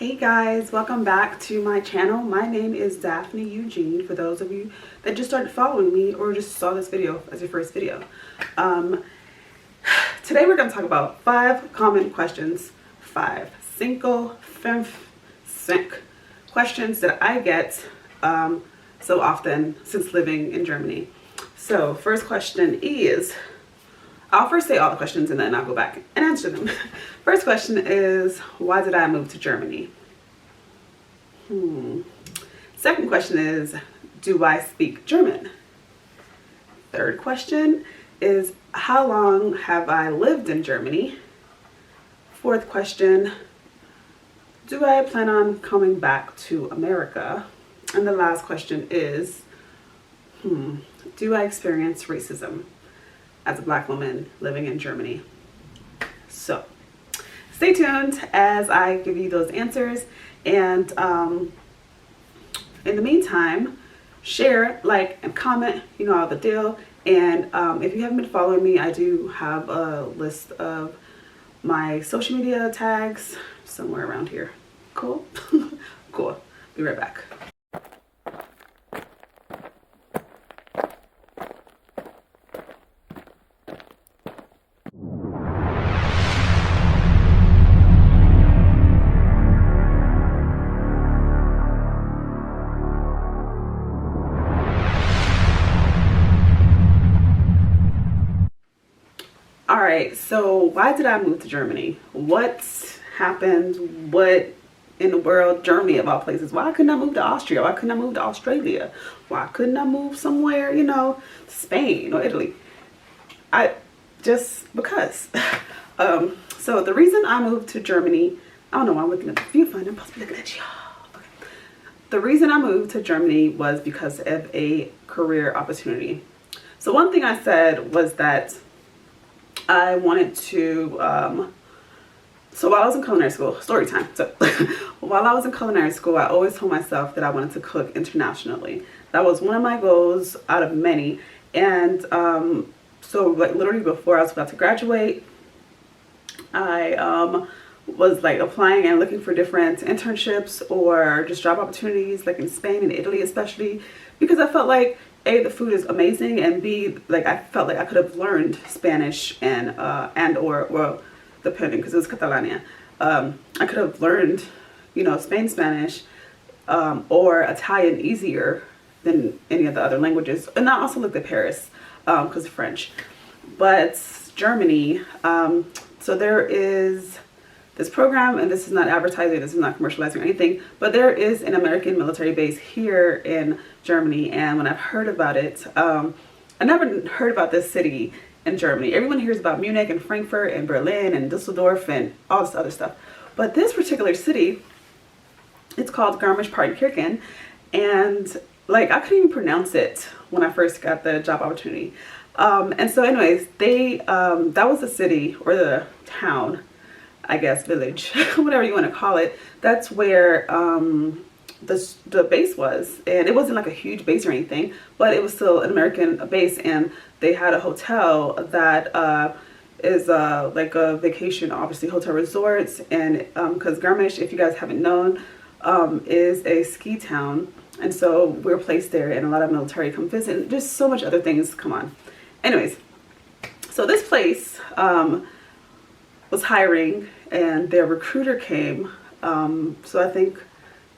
Hey guys, welcome back to my channel. My name is Daphne Eugene, for those of you that just started following me or just saw this video as your first video. Today we're going to talk about 5 common questions, 5 cinq questions that I get so often since living in Germany. So first question is, I'll first say all the questions and then I'll go back and answer them. First question is, why did I move to Germany? Second question is, do I speak German? Third question is, how long have I lived in Germany? Fourth question, do I plan on coming back to America? And the last question is, do I experience racism as a Black woman living in Germany? So stay tuned as I give you those answers, and in the meantime, share, like, and comment. You know all the deal. And if you haven't been following me, I do have a list of my social media tags somewhere around here. Cool? Cool. Be right back. Alright, so why did I move to Germany? What happened? What in the world? Germany of all places. Why couldn't I move to Austria? Why couldn't I move to Australia? Why couldn't I move somewhere, Spain or Italy? Because. So the reason I moved to Germany, I don't know why I'm looking at the viewfinder, I'm supposed to be looking at y'all. Okay. The reason I moved to Germany was because of a career opportunity. So one thing I said was that I wanted to, so while I was in culinary school, story time. So while I was in culinary school, I always told myself that I wanted to cook internationally. That was one of my goals out of many. And so like literally before I was about to graduate, I was like applying and looking for different internships or just job opportunities, like in Spain and Italy especially, because I felt like A, the food is amazing, and B, like I felt like I could have learned Spanish and or well, depending, because it was Catalonia, I could have learned, Spanish or Italian easier than any of the other languages. And I also looked at Paris because of French, but Germany. So there is this program, and this is not advertising, this is not commercializing or anything, but there is an American military base here in Germany. And when I've heard about it, I never heard about this city in Germany. Everyone hears about Munich and Frankfurt and Berlin and Dusseldorf and all this other stuff. But this particular city, it's called Garmisch-Partenkirchen, and like I couldn't even pronounce it when I first got the job opportunity. And so anyways, that was the city or the town, I guess, village, whatever you want to call it. That's where the base was, and it wasn't like a huge base or anything, but it was still an American base, and they had a hotel that is like a vacation, obviously, hotel resorts. And because Garmisch, if you guys haven't known, is a ski town, and so we're placed there, and a lot of military come visit, and just so much other things come on. Anyways, so this place was hiring, and their recruiter came. So I think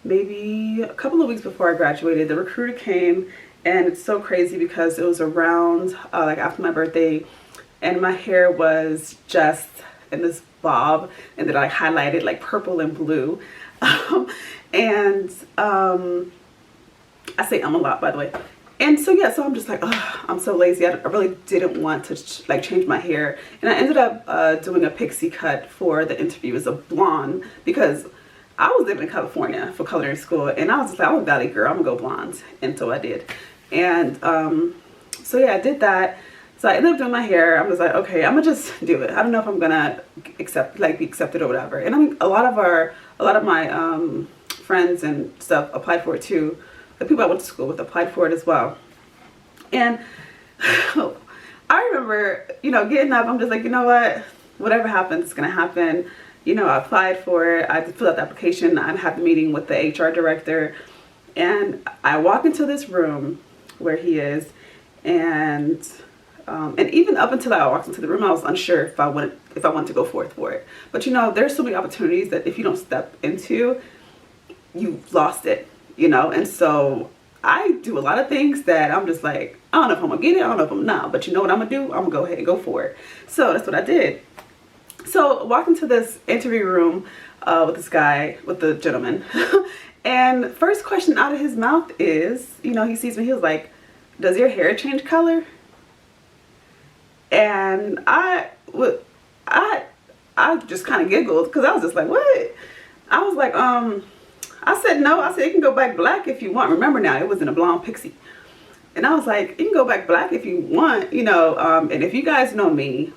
maybe a couple of weeks before I graduated, the recruiter came, and it's so crazy because it was around like after my birthday, and my hair was just in this bob, and then I highlighted like purple and blue. And I say a lot, by the way. And so yeah, so I'm just like, oh, I'm so lazy. I really didn't want to change my hair, and I ended up doing a pixie cut for the interview as a blonde, because I was living in California for culinary school, and I was just like, I'm a valley girl, I'm gonna go blonde. And so I did. And so yeah, I did that. So I ended up doing my hair. I'm just like, okay, I'm gonna just do it. I don't know if I'm gonna be accepted or whatever. And I mean, a lot of my friends and stuff applied for it too. The people I went to school with applied for it as well. And I remember, getting up, I'm just like, you know what, whatever happens, it's gonna happen. you know, I applied for it. I filled out the application. I had the meeting with the HR director, and I walk into this room where he is, and even up until I walked into the room, I was unsure if I wanted to go forth for it. But you know, there's so many opportunities that if you don't step into, you've lost it, you know. And so I do a lot of things that I'm just like, I don't know if I'm gonna get it, I don't know if I'm not, but you know what I'm gonna do? I'm gonna go ahead and go for it. So that's what I did. So I walked into this interview room with this guy, with the gentleman, and first question out of his mouth is, you know, he sees me, he was like, does your hair change color? And I just kind of giggled because I was just like, what? I was like, I said no. I said, you can go back black if you want. Remember now, it was in a blonde pixie. And I was like, you can go back black if you want, you know. And if you guys know me,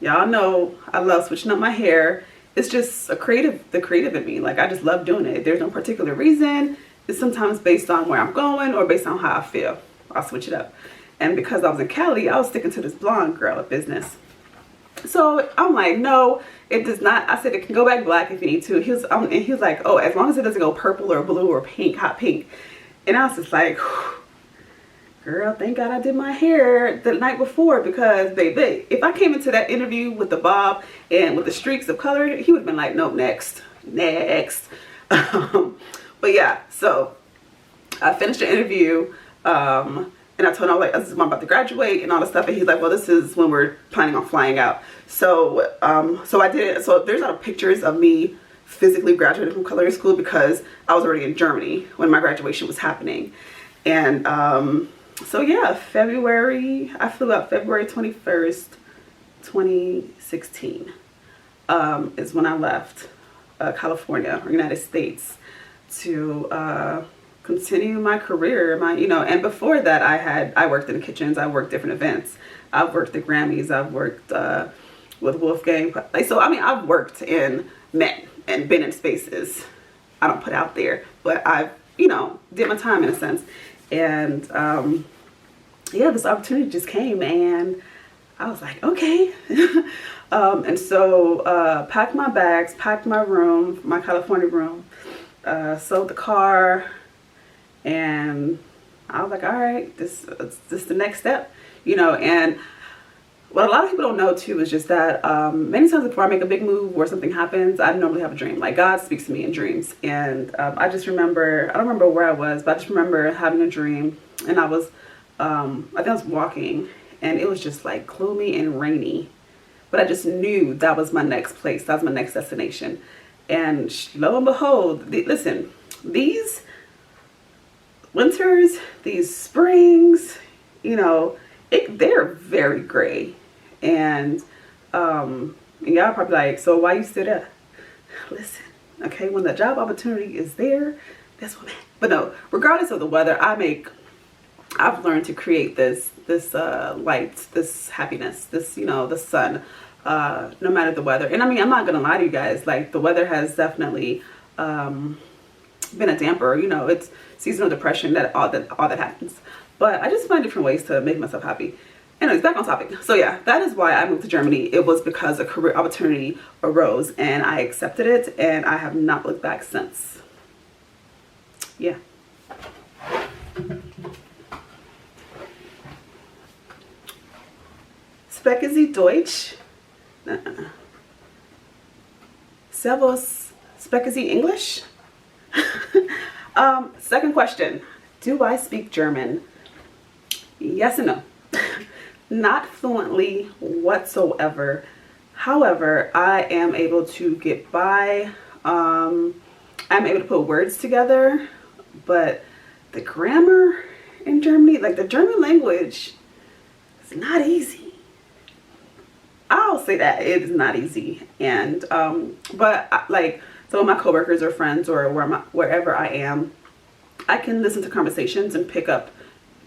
y'all know I love switching up my hair. It's just the creative in me. Like, I just love doing it. There's no particular reason. It's sometimes based on where I'm going or based on how I feel. I'll switch it up. And because I was in Cali, I was sticking to this blonde girl at business. So I'm like, no, it does not. I said, it can go back black if you need to. And he was like, oh, as long as it doesn't go purple or blue or pink, hot pink. And I was just like, girl, thank God I did my hair the night before, because baby, if I came into that interview with the bob and with the streaks of color, he would have been like, nope, next. But yeah, so I finished the interview. And I told him, I was like, this is when I'm about to graduate and all this stuff. And he's like, well, this is when we're planning on flying out. So, so I did it. So there's a lot of pictures of me physically graduating from culinary school because I was already in Germany when my graduation was happening. And, so yeah, I flew out February 21st, 2016, is when I left, California, or United States, to, continue my career, and before that I worked in the kitchens, I worked different events, I've worked at Grammys, I've worked with Wolfgang, so I've worked and met and been in spaces I don't put out there, but I've did my time in a sense. And yeah, this opportunity just came and I was like, okay. And so packed my bags, packed my room, my California room, sold the car. And I was like, all right, this is the next step, and what a lot of people don't know too is just that many times before I make a big move or something happens, I normally have a dream. Like, God speaks to me in dreams. And I just remember, I don't remember where I was, but I just remember having a dream, and I was, I think I was walking, and it was just like gloomy and rainy, but I just knew that was my next place, that was my next destination. And lo and behold, listen, these winters, these springs, they're very gray. And y'all probably like, so why you stood up? Listen, okay, when the job opportunity is there, that's what. But no, regardless of the weather, I've learned to create this light, this happiness, the sun, no matter the weather. And I'm not gonna lie to you guys, like, the weather has definitely been a damper. It's seasonal depression, that all that happens, but I just find different ways to make myself happy. Anyways, back on topic. So yeah, that is why I moved to Germany. It was because a career opportunity arose and I accepted it, and I have not looked back since. Yeah. Sprechen Sie Deutsch? Servus. Sprechen Sie English? Second question, do I speak German? Yes and no. Not fluently whatsoever. However, I am able to get by. I'm able to put words together, but the grammar in Germany, like the German language, is not easy. I'll say that it is not easy. And but like, some of my coworkers or friends or wherever I am, I can listen to conversations and pick up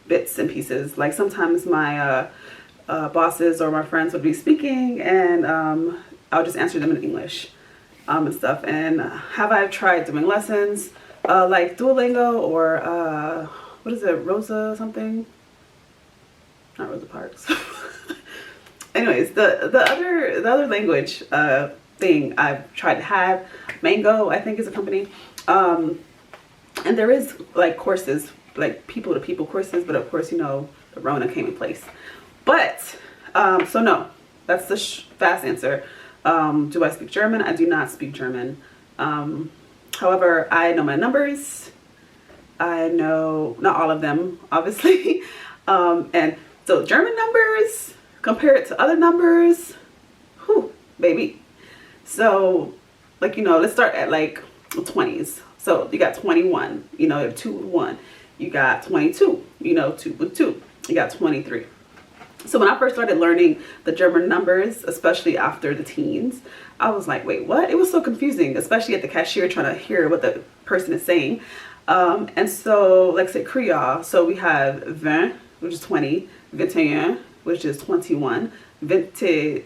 bits and pieces. Like, sometimes my bosses or my friends would be speaking, and I'll just answer them in English and stuff. And have I tried doing lessons like Duolingo or what is it, Rosa something? Not Rosa Parks. Anyways, the other language, thing I've tried to have. Mango, I think, is a company. And there is like courses, like people to people courses, but of course, you know, the Rona came in place. But so no, that's the fast answer. Do I speak German? I do not speak German. However, I know my numbers. I know not all of them, obviously. And so German numbers compared to other numbers, whew, baby. So like, you know, let's start at like 20s. So you got 21, you know, 2 with 1. You got 22, you know, 2 with 2. You got 23. So when I first started learning the German numbers, especially after the teens, I was like, wait, what? It was so confusing, especially at the cashier trying to hear what the person is saying. And so, like say Creole, so we have 20, which is 20, 21, which is 21, 22,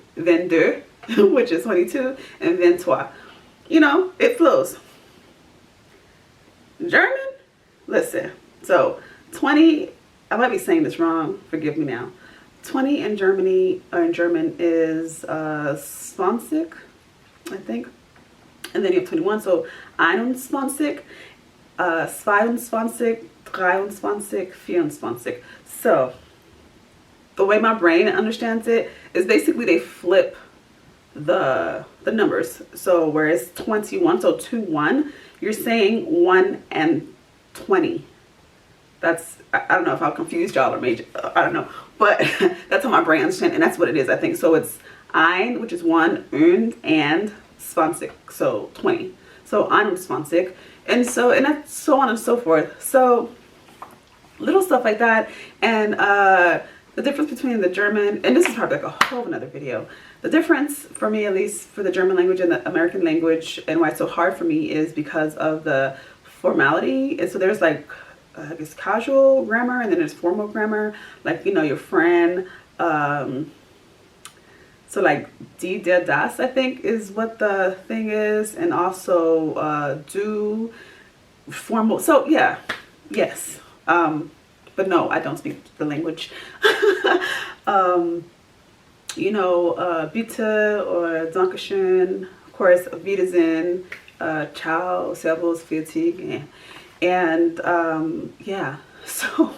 which is 22, and 23. You know, it flows. German, listen, so 20, I might be saying this wrong, forgive me now. 20 in German is 20, I think. And then you have 21, so 21, 22, 23, 24. So the way my brain understands it is basically they flip the numbers. So whereas 21, so 21, you're saying 1 and 20. That's, I don't know if I'll confuse y'all or made, I don't know, but that's how my brain understands, and that's what it is, I think. So it's ein, which is 1, and 20, so 20. So 21, and so, and that's so on and so forth. So little stuff like that. And the difference between the German, and this is probably like a whole another video, the difference for me, at least for the German language and the American language, and why it's so hard for me, is because of the formality. And so there's like, I guess, casual grammar, and then there's formal grammar, like, you know, your friend. So like die, der, das, I think is what the thing is, and also do, formal. So yeah, yes, but no, I don't speak the language. You know, bitte or Dankeschön, of course, Wiedersehen, ciao, servus, fertig, and yeah, so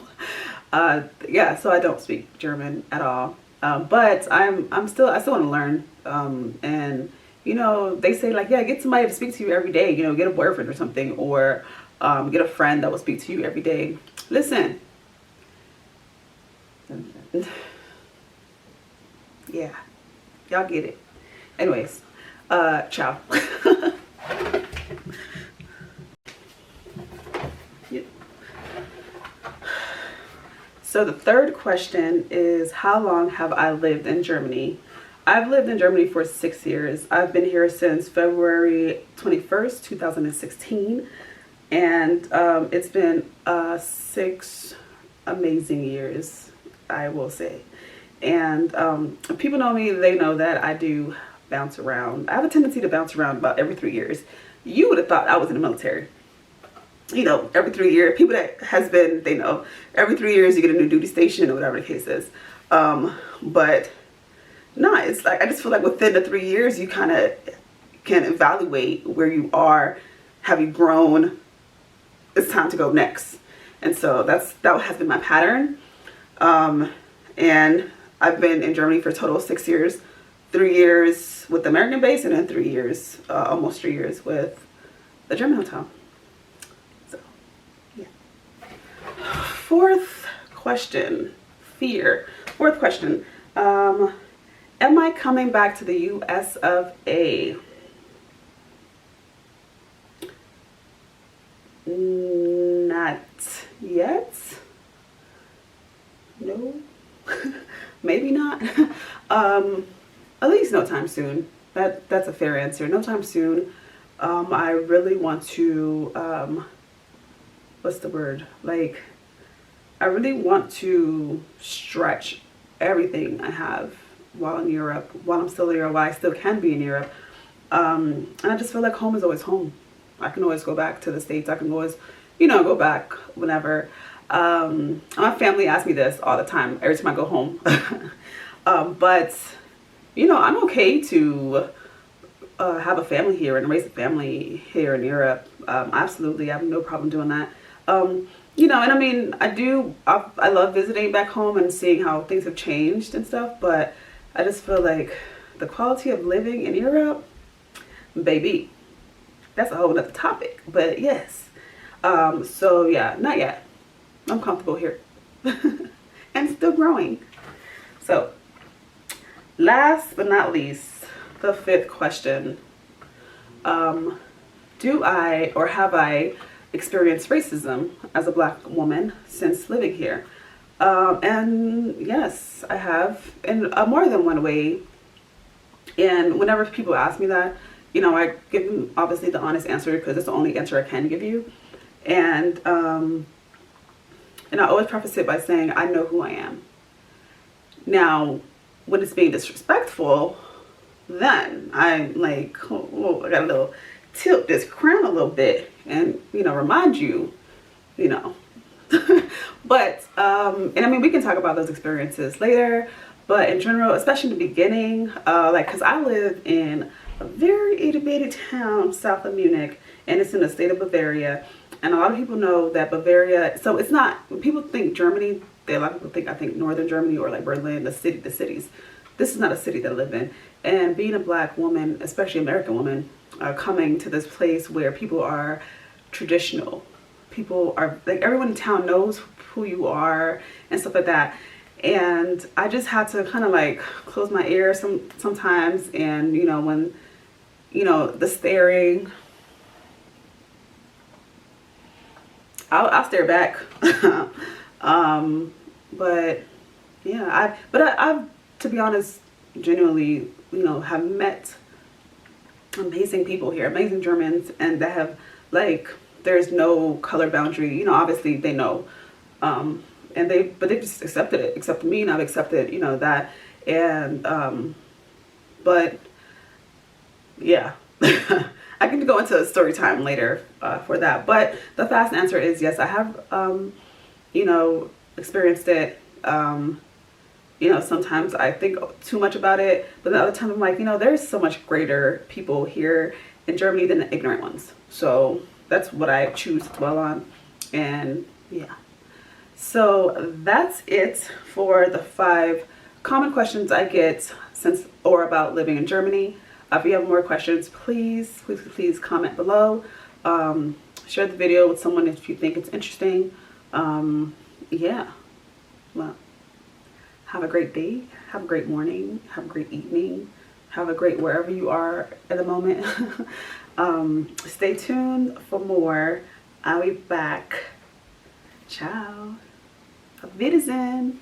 yeah, so I don't speak German at all, but I still want to learn, and you know, they say like, yeah, get somebody to speak to you every day, you know, get a boyfriend or something, or get a friend that will speak to you every day. Listen, yeah, y'all get it. Anyways, ciao. So the third question is, how long have I lived in Germany? I've lived in Germany for 6 years. I've been here since February 21st, 2016. And it's been 6 amazing years, I will say. And if people know me, they know that I do bounce around. I have a tendency to bounce around about every 3 years. You would have thought I was in the military. You know, every 3 years, people that has been, they know, every 3 years you get a new duty station or whatever the case is. But no, it's like, I just feel like within the 3 years, you kind of can evaluate where you are. Have you grown? It's time to go next. And so that has been my pattern. And I've been in Germany for a total of 6 years, 3 years with the American base, and then 3 years, almost 3 years with the German hotel. So, yeah. Fourth question, fear. Fourth question, am I coming back to the US of A? Not yet. No. Maybe not. At least no time soon. That's a fair answer. No time soon. I really want to, what's the word? Like, I really want to stretch everything I have while in Europe, while I'm still here, while I still can be in Europe. And I just feel like home is always home. I can always go back to the States. I can always, you know, go back whenever. My family asks me this all the time, every time I go home. But, you know, I'm okay to have a family here and raise a family here in Europe, absolutely, I have no problem doing that. You know, and I mean, I love visiting back home and seeing how things have changed and stuff, but I just feel like the quality of living in Europe, baby, that's a whole other topic, but yes. So yeah, not yet. I'm comfortable here and still growing. So last but not least, the fifth question. Do I or have I experienced racism as a black woman since living here? And yes, I have in more than one way. And whenever people ask me that, you know, I give them obviously the honest answer because it's the only answer I can give you. And I always preface it by saying I know who I am. Now, when it's being disrespectful, then I'm like, oh, I got a little tilt this crown a little bit and, you know, remind you, you know. But, and I mean, we can talk about those experiences later, but in general, especially in the beginning, like, cause I live in a very itty bitty town south of Munich, and it's in the state of Bavaria. And a lot of people know that Bavaria, so it's not, when people think Germany, a lot of people think, I think northern Germany or like Berlin, the cities. This is not a city that I live in. And being a black woman, especially American woman, coming to this place where people are traditional. People are, like, everyone in town knows who you are and stuff like that. And I just had to kind of like close my ears sometimes. And, you know, when, you know, the staring, I'll stare back. But yeah, I've, to be honest, genuinely, you know, have met amazing people here, amazing Germans, and that have, like, there's no color boundary, you know, obviously they know, and they just accepted me, and I've accepted, you know, that, and, but yeah, I can go into a story time later, for that, but the fast answer is yes, I have, you know, experienced it. You know, sometimes I think too much about it, but the other time I'm like, you know, there's so much greater people here in Germany than the ignorant ones. So that's what I choose to dwell on. And yeah, so that's it for the 5 common questions I get since or about living in Germany. If you have more questions, please comment below. Share the video with someone if you think it's interesting. Yeah, well, have a great day, have a great morning, have a great evening, have a great wherever you are at the moment. Stay tuned for more. I'll be back. Ciao. Auf Wiedersehen.